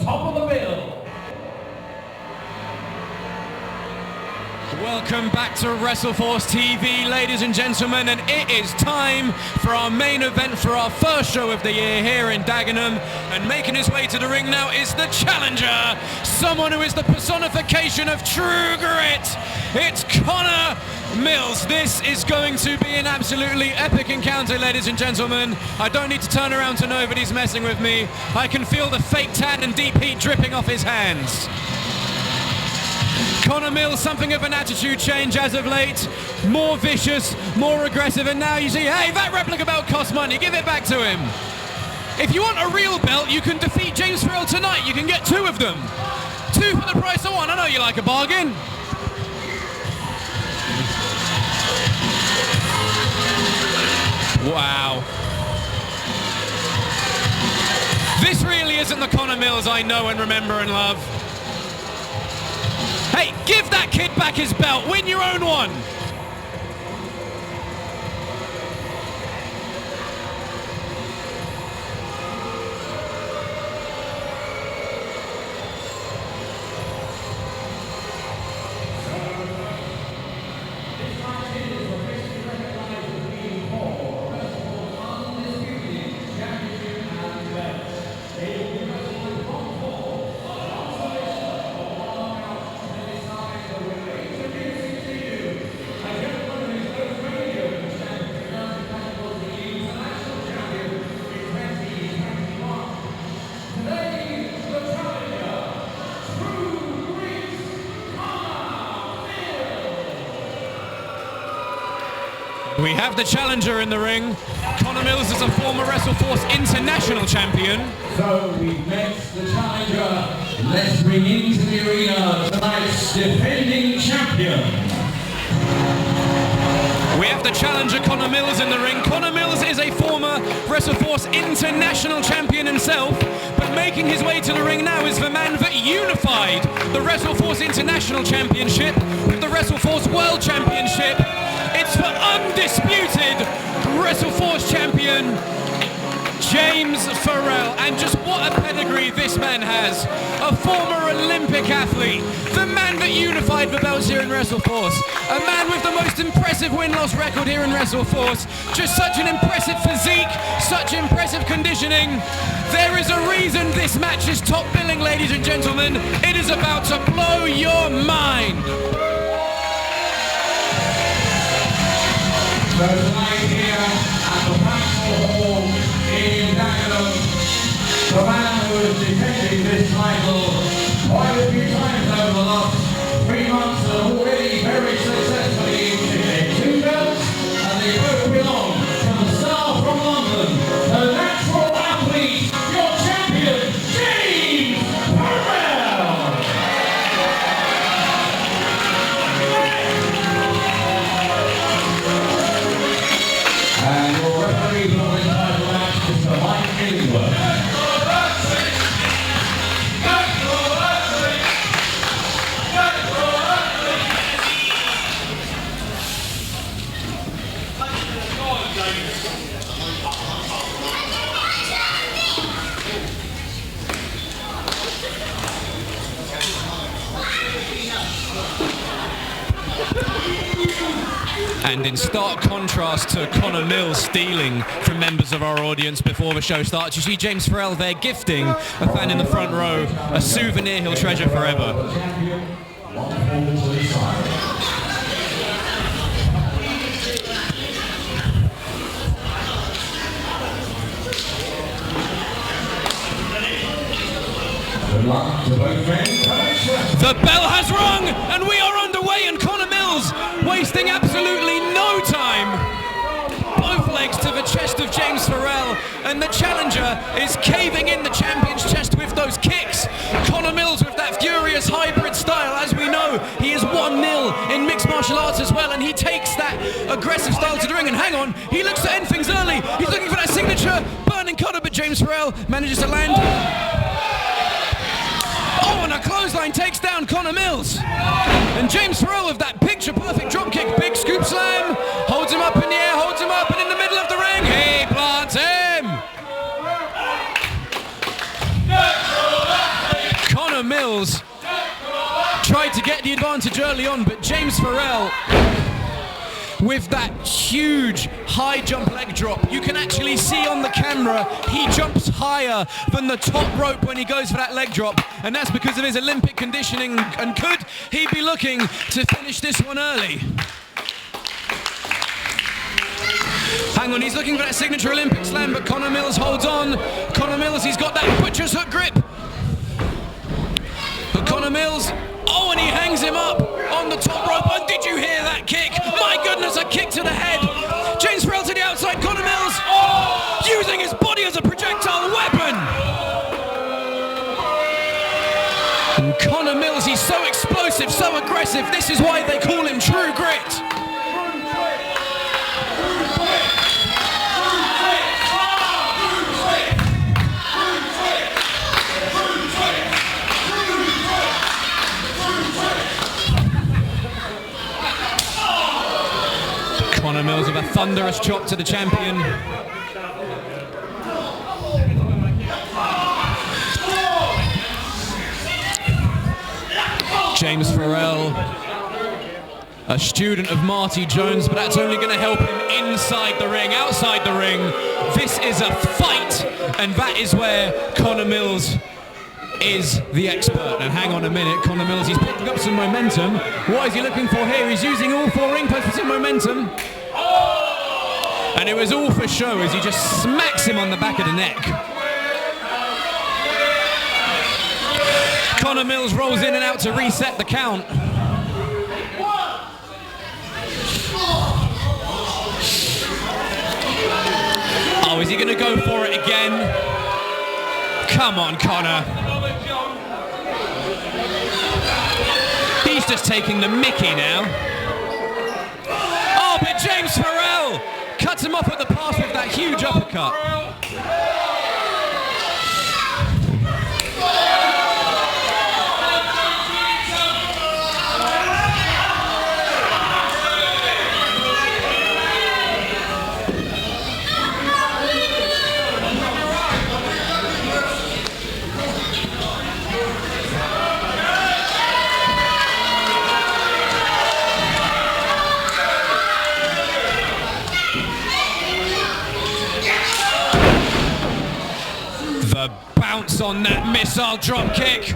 top of the bill. Welcome back to WrestleForce TV, ladies and gentlemen, and it is time for our main event for our first show of the year here in Dagenham. And making his way to the ring now is the challenger, someone who is the personification of true grit. It's Connor Mills. This is going to be an absolutely epic encounter, ladies and gentlemen. I don't need to turn around to nobody's messing with me. I can feel the fake tan and deep heat dripping off his hands. Connor Mills, something of an attitude change as of late. More vicious, more aggressive, and now you see, hey, that replica belt costs money, give it back to him. If you want a real belt, you can defeat James Pharrell tonight. You can get 2 of them. 2 for the price of 1. I know you like a bargain. Wow. This really isn't the Connor Mills I know and remember and love. Hey, give that kid back his belt. Win your own one. We have the challenger in the ring. Connor Mills is a former WrestleForce International Champion. So we met the challenger. Let's bring into the arena tonight's defending champion. We have the challenger Connor Mills in the ring. Connor Mills is a former WrestleForce International Champion himself, but making his way to the ring now is the man that unified the WrestleForce International Championship with the WrestleForce World Championship. It's for undisputed WrestleForce champion James Pharrell, and just what a pedigree this man has. A former Olympic athlete, the man that unified the belts here in WrestleForce, a man with the most impressive win-loss record here in WrestleForce, just such an impressive physique, such impressive conditioning. There is a reason this match is top billing, ladies and gentlemen. It is about to blow your mind. So tonight here at the Pharrell Hall in Dagenham, the man who is defending this title quite a few times over the last 3 months and already very successfully in 2 belts, and they both belong to the star from London, the natural athlete, your champion, James Pharrell! And your referee for this title match is Mr. Mike Illingworth. And in stark contrast to Connor Mills stealing from members of our audience before the show starts, you see James Pharrell there gifting a fan in the front row a souvenir he'll treasure forever. The bell has rung and we are underway, and Connor Mills wasting absolutely no time. Both legs to the chest of James Pharrell, and the challenger is caving in the champion's chest with those kicks. Connor Mills with that furious hybrid style. As we know, he is 1-0 in mixed martial arts as well, and he takes that aggressive style to the ring. And hang on, he looks to end things early. He's looking for that signature burning cutter, but James Pharrell manages to land. Oh, and a clothesline takes down Connor Mills. And James Pharrell with that picture-perfect dropkick, big scoop slam, holds him up in the air, holds him up, and in the middle of the ring, he plants him. Mills tried to get the advantage early on, but James Pharrell, with that huge high jump leg drop, you can actually see on the camera he jumps higher than the top rope when he goes for that leg drop, and that's because of his Olympic conditioning. And could he be looking to finish this one early? Hang on, he's looking for that signature Olympic slam, but Conor Mills holds on. Conor Mills, he's got that butcher's hook grip. But Conor Mills, oh, and he hangs him up on the top rope. And did you hear that kick? My goodness, a kick to the head. James Pharrell to the outside. Conor Mills using his body as a projectile weapon. And Conor Mills, he's so explosive, so aggressive. This is why they call him True Grit. Conor Mills with a thunderous chop to the champion. James Pharrell, a student of Marty Jones, but that's only going to help him inside the ring. Outside the ring, this is a fight, and that is where Conor Mills is the expert. And hang on a minute, Conor Mills, he's picking up some momentum. What is he looking for here? He's using all four ring posts for some momentum. And it was all for show as he just smacks him on the back of the neck. Conor Mills rolls in and out to reset the count. Oh, is he going to go for it again? Come on, Conor. He's just taking the mickey now. Oh, but James Pharrell cuts him off at the pass with that huge uppercut. Bounce on that missile drop kick.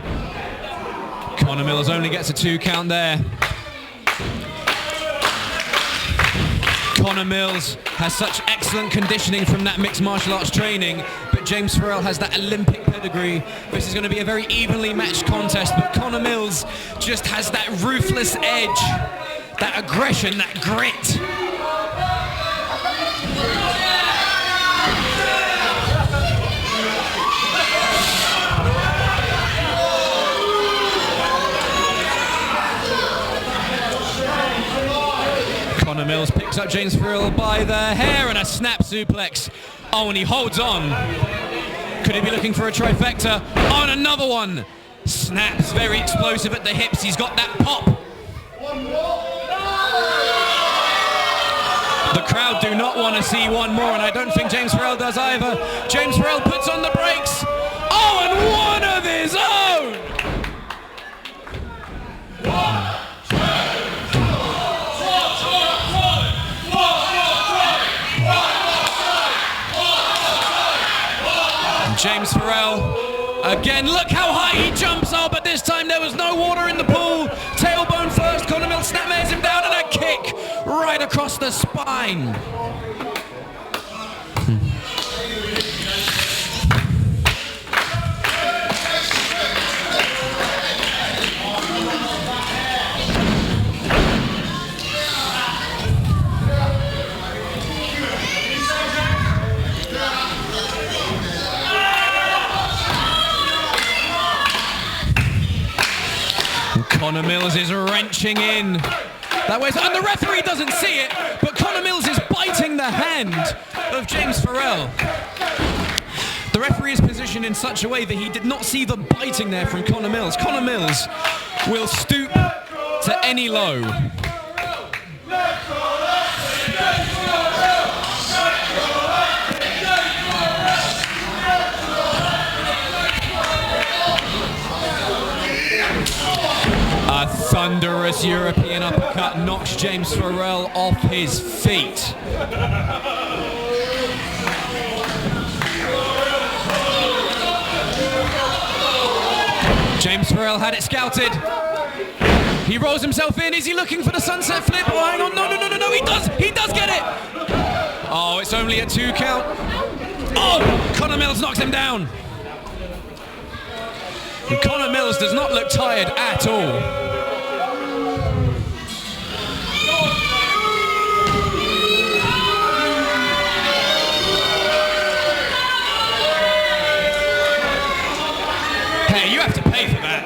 Conor Mills only gets a 2 count there. Conor Mills has such excellent conditioning from that mixed martial arts training, but James Pharrell has that Olympic pedigree. This is going to be a very evenly matched contest, but Conor Mills just has that ruthless edge, that aggression, that grit. Conor Mills picks up James Pharrell by the hair and a snap suplex. Oh, and he holds on. Could he be looking for a trifecta? Oh, and another one. Snaps, very explosive at the hips. He's got that pop. The crowd do not want to see one more, and I don't think James Pharrell does either. James Pharrell puts on the brakes. Oh, and one of his own. James Pharrell, again, look how high he jumps. Oh, but this time there was no water in the pool. Tailbone first, Conor Mills snapmares him down, and a kick right across the spine. Conor Mills is wrenching in. That way, and the referee doesn't see it, but Conor Mills is biting the hand of James Pharrell. The referee is positioned in such a way that he did not see the biting there from Conor Mills. Conor Mills will stoop to any low. Thunderous European uppercut knocks James Pharrell off his feet. James Pharrell had it scouted. He rolls himself in. Is he looking for the sunset flip? Oh, hang on. No. He does get it. Oh, it's only a 2 count. Oh, Conor Mills knocks him down. And Conor Mills does not look tired at all. Hey, you have to pay for that.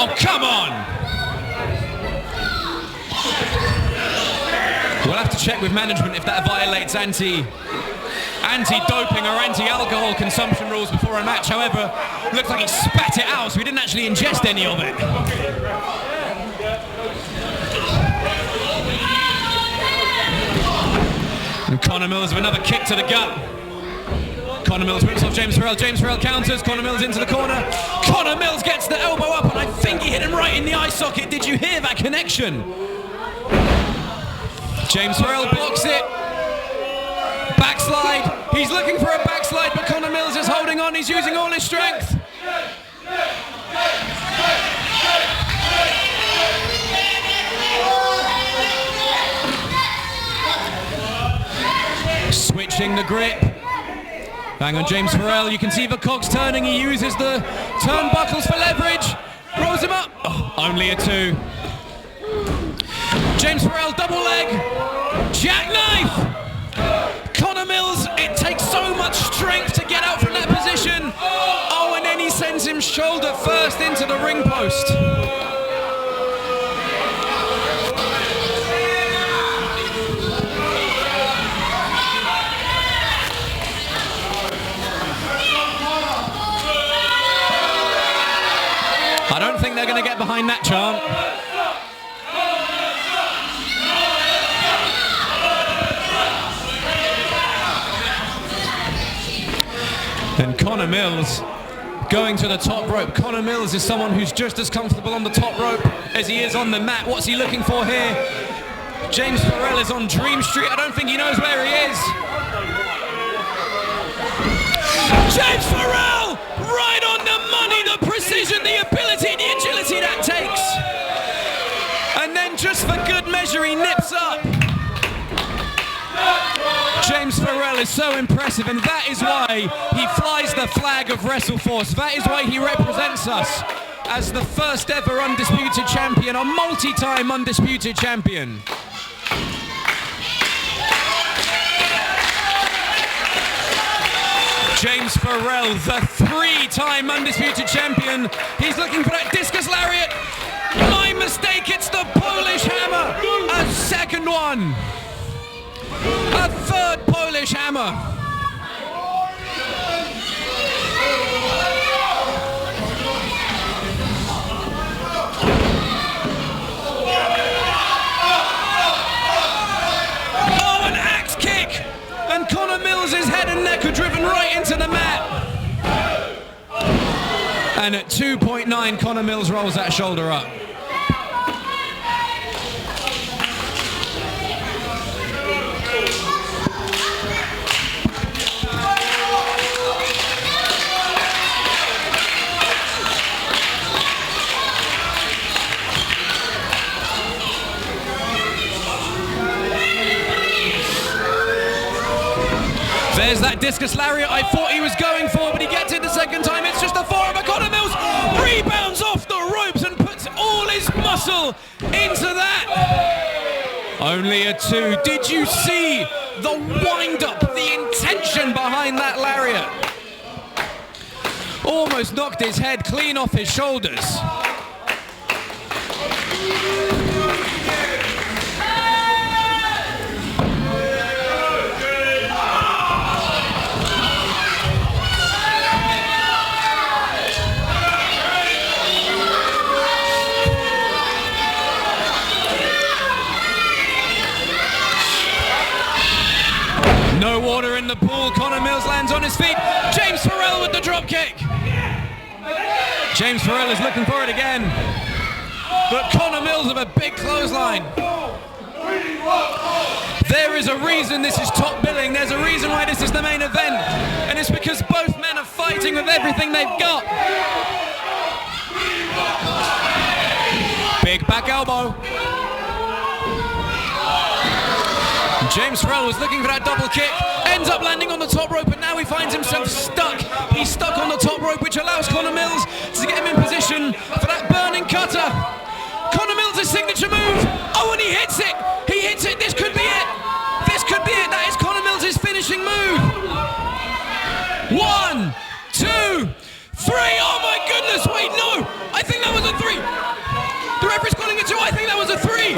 Oh, come on! We'll have to check with management if that violates anti-doping or anti-alcohol consumption rules before a match. However, looks like he spat it out, so he didn't actually ingest any of it. And Conor Mills with another kick to the gut. Conor Mills whips off James Pharrell. James Pharrell counters. Conor Mills into the corner. Conor Mills gets the elbow up, and I think he hit him right in the eye socket. Did you hear that connection? James Pharrell blocks it. Backslide. He's looking for a backslide, but Conor Mills is holding on. He's using all his strength. Switching the grip. Bang on James Pharrell. You can see the cogs turning. He uses the turnbuckles for leverage. Rolls him up. Oh, only a 2. James Pharrell double leg. Jackknife. Conor Mills, it takes so much strength to get out from that position. Oh, and then he sends him shoulder first into the ring post. I don't think they're going to get behind that chant. And Conor Mills going to the top rope. Conor Mills is someone who's just as comfortable on the top rope as he is on the mat. What's he looking for here? James Pharrell is on Dream Street. I don't think he knows where he is. James Pharrell! Right on the money, the precision, the ability, the agility that takes. And then just for good measure, he nips up. James Pharrell is so impressive, and that is why he flies the flag of WrestleForce. That is why he represents us as the first ever undisputed champion, a multi-time undisputed champion. James Pharrell, the 3-time undisputed champion. He's looking for that discus lariat. My mistake, it's the Polish hammer. A second one. A third Polish hammer. Oh, an axe kick. And Conor Mills' head and neck are driven right into the mat. And at 2.9, Conor Mills rolls that shoulder up. There's that discus lariat I thought he was going for, but he gets it the second time. It's just a forearm. Conor Mills rebounds off the ropes and puts all his muscle into that. Only a 2. Did you see the wind-up, the intention behind that lariat? Almost knocked his head clean off his shoulders. No water in the pool. Conor Mills lands on his feet. James Pharrell with the drop kick. James Pharrell is looking for it again. But Connor Mills with a big clothesline. There is a reason this is top billing. There's a reason why this is the main event. And it's because both men are fighting with everything they've got. Big back elbow. James Pharrell was looking for that double kick. Ends up landing on the top rope, but now he finds himself stuck. He's stuck on the top rope, which allows Connor Mills to get him in position for that burning cutter. Connor Mills' signature move. Oh, and he hits it. He hits it. This could be it. This could be it. That is Connor Mills' finishing move. 1, 2, 3. Oh my goodness. Wait, no. I think that was a 3. The referee's calling it 2. I think that was a 3.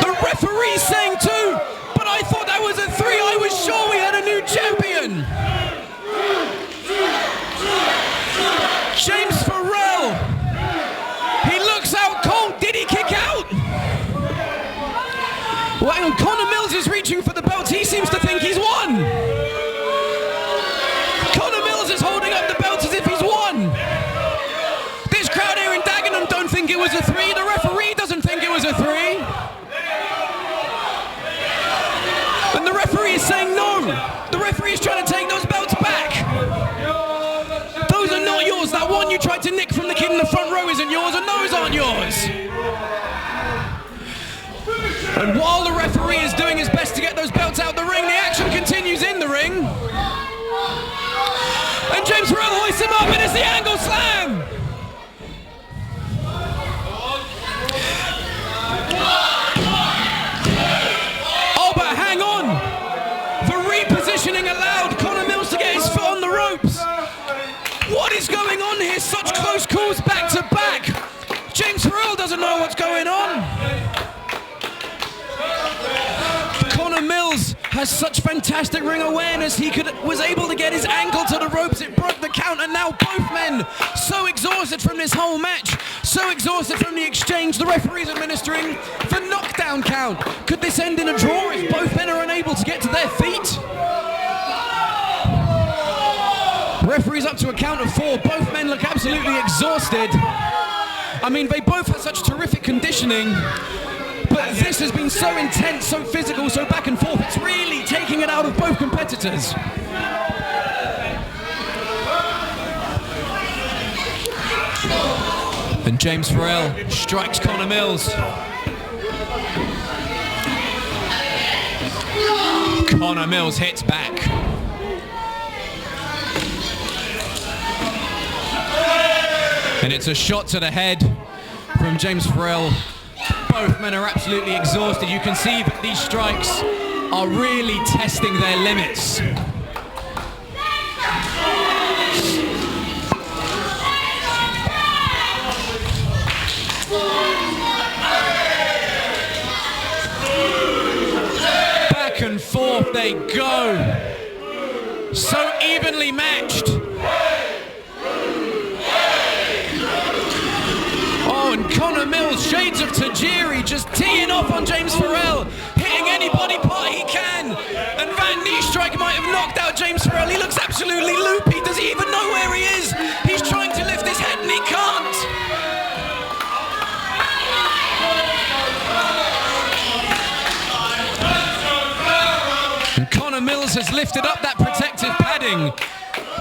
The referee's saying 2, but I thought that was a 3. I was sure we had a new champion. James Pharrell. He looks out cold. Did he kick out? Well, hang on. Connor Mills is reaching for the belt. He seems to think he's won. Connor Mills is holding up the belt as if he's won. This crowd here in Dagenham don't think it was a 3. The referee doesn't think it was a 3. And the referee is saying no. The referee is trying to take those belts back. Those are not yours. That one you tried to nick from the kid in the front row isn't yours, and those aren't yours. And while the referee is doing his best to get those belts out the ring, the action continues in the ring. And James Pharrell hoists him up, and it's the angle slam. Oh, but hang on. The repositioning allowed Connor Mills to get his foot on the ropes. What is going on here? Such close calls back to back. James Pharrell doesn't know what's going on. Connor Mills has such fantastic ring awareness. He was able to get his ankle to the ropes. It broke the count, and now both men so exhausted from this whole match, so exhausted from the exchange. The referee's administering the knockdown count. Could this end in a draw if both men are unable to get to their feet? Referee's up to a count of 4. Both men look absolutely exhausted. I mean, they both have such terrific conditioning, but this has been so intense, so physical, so back and forth. It's really taking it out of both competitors. And James Pharrell strikes Connor Mills. Connor Mills hits back. And it's a shot to the head from James Pharrell. Both men are absolutely exhausted. You can see that these strikes are really testing their limits. Back and forth they go. So evenly matched. And Connor Mills, shades of Tajiri, just teeing off on James Pharrell, hitting any body part he can. And that knee strike might have knocked out James Pharrell. He looks absolutely loopy. Does he even know where he is? He's trying to lift his head and he can't. And Connor Mills has lifted up that protective padding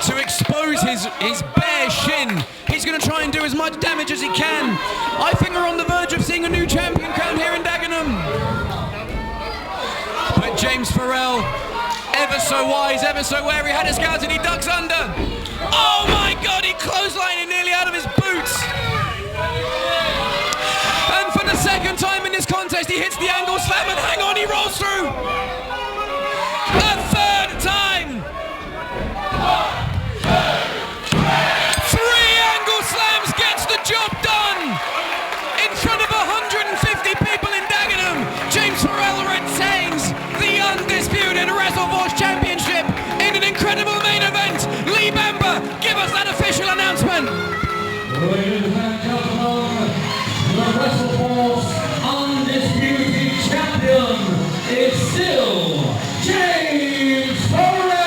to expose his bare shin. He's going to try and do as much damage as he can. I think we're on the verge of seeing a new champion crowned here in Dagenham. But James Pharrell, ever so wise, ever so wary, had his guards and he ducks under. Oh my God, he clotheslined him nearly out of his boots. And for the second time in this contest, he hits the angle slam and hang on, he rolls through. A third time. 3 angle slams gets the job done in front of 150 people in Dagenham. James Pharrell retains the undisputed WrestleForce Championship in an incredible main event. Lee Bamber, give us that official announcement. Ladies and gentlemen, the WrestleForce undisputed champion is still James Pharrell.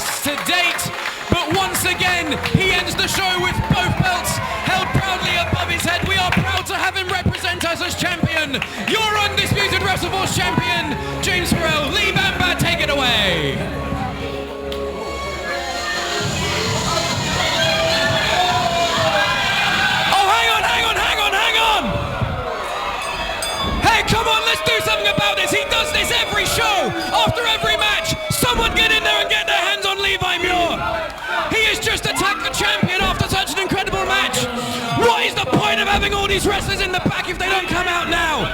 best to date. But once again, he ends the show with both belts held proudly above his head. We are proud to have him represent us as champion. Your undisputed WrestleForce champion, James Pharrell. Lee Bamba, take it away. Oh, hang on. Hey, come on, let's do something about this. He does this every show. After every match, someone get in there and get their hands on Levi Muir. He has just attacked the champion after such an incredible match. What is the point of having all these wrestlers in the back if they don't come out now?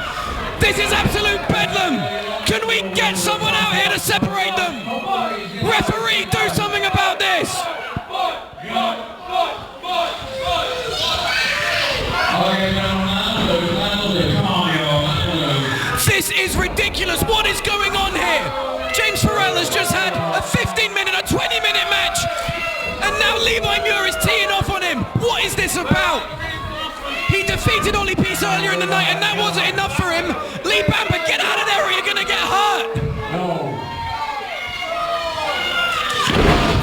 This is absolute bedlam. Can we get someone out here to separate them? Referee, do something about this. This is ridiculous. What is going on here? James Pharrell has just had a 15-minute, a 20-minute match, and now Levi Muir is teeing off on him. What is this about? He defeated Ollie Peace earlier in the night, and that wasn't enough for him. Lee Bamba, get out of there or you're going to get hurt.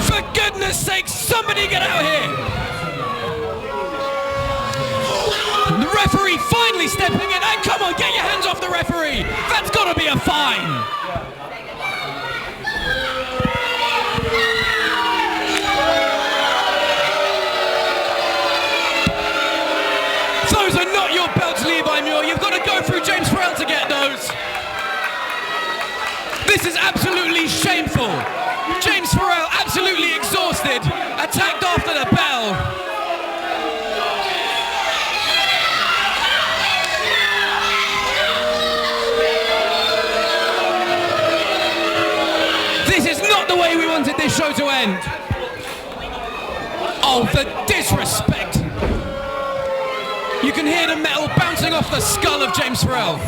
For goodness sake, somebody get out here. The referee finally stepping in. Hey, come on, get your hands off the referee. That's got to be a fine. Those are not your belts, Levi Muir. You've got to go through James Pharrell to get those. This is absolutely shameful. James Pharrell, absolutely exhausted, attacked after the bell. This is not the way we wanted this show to end. Oh, the disrespect. You can hear the metal bouncing off the skull of James Pharrell.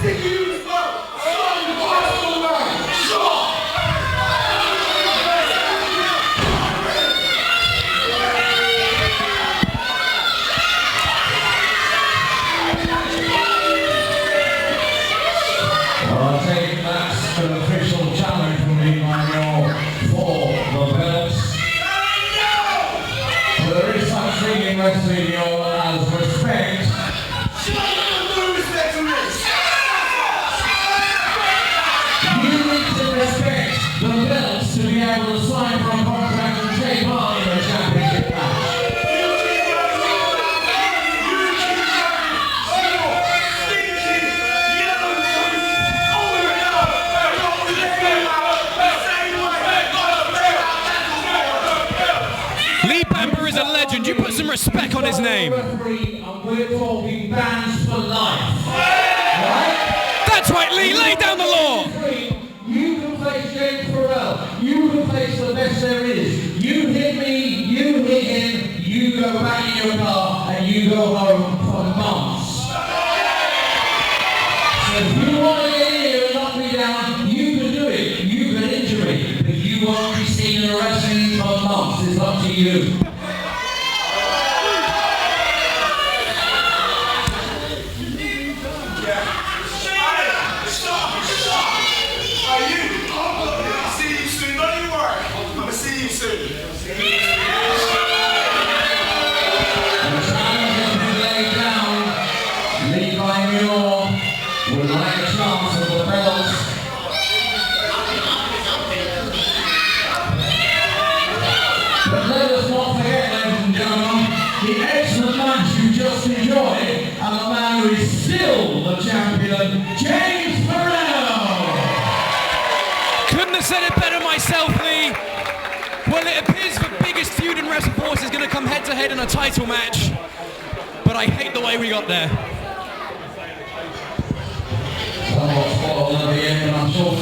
Well, I take that's an official challenge from Levi Muir for the belts. But there is such thing in wrestling as respect. You need to respect the belts to be able to sign for a contract and take part in a championship match. Lee Bamba is a legend. You put some respect on his name. We're talking bans for life. Right? That's right, Lee. Lay down the law. You can face James Pharrell. You can face the best there is. You hit me, you hit him, you go back in your car and you go home for months. So if you want to get in here and knock me down, you can do it. You can injure me. But you won't be seen in a wrestling for months. It's up to you. Would like a chance of the belts. But let us not forget, ladies and gentlemen, the excellent match you just enjoyed, and the man who is still the champion, James Pharrell. Couldn't have said it better myself, Lee. Well, it appears the biggest feud in WrestleForce is going to come head-to-head in a title match. But I hate the way we got there. Somewhat spot on at the end, and I'm sure